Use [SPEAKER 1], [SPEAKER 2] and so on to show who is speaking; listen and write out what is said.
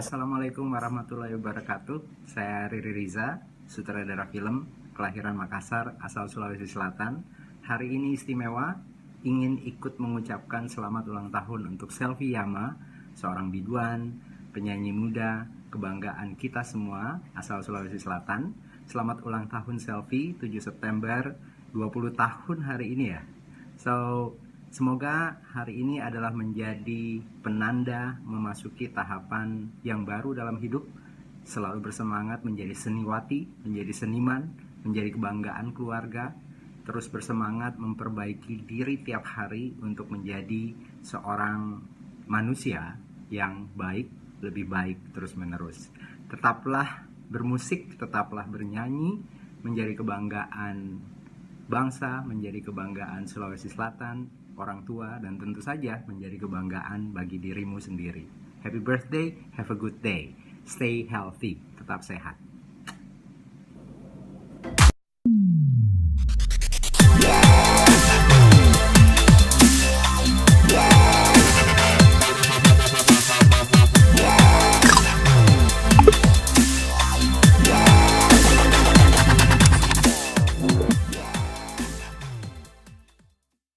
[SPEAKER 1] Assalamualaikum warahmatullahi wabarakatuh. Saya Riri Riza, sutradara film, kelahiran Makassar, asal Sulawesi Selatan. Hari ini istimewa, ingin ikut mengucapkan selamat ulang tahun untuk Selvi Yama, seorang biduan, penyanyi muda, kebanggaan kita semua, asal Sulawesi Selatan. Selamat ulang tahun Selvi, 7 September, 20 tahun hari ini ya. Semoga hari ini adalah menjadi penanda memasuki tahapan yang baru dalam hidup, selalu bersemangat menjadi seniwati, menjadi seniman, menjadi kebanggaan keluarga, terus bersemangat memperbaiki diri tiap hari untuk menjadi seorang manusia yang baik, lebih baik terus-menerus. Tetaplah bermusik, tetaplah bernyanyi, menjadi kebanggaan bangsa, menjadi kebanggaan Sulawesi Selatan, orang tua, dan tentu saja menjadi kebanggaan bagi dirimu sendiri. Happy birthday, have a good day. Stay healthy, tetap sehat.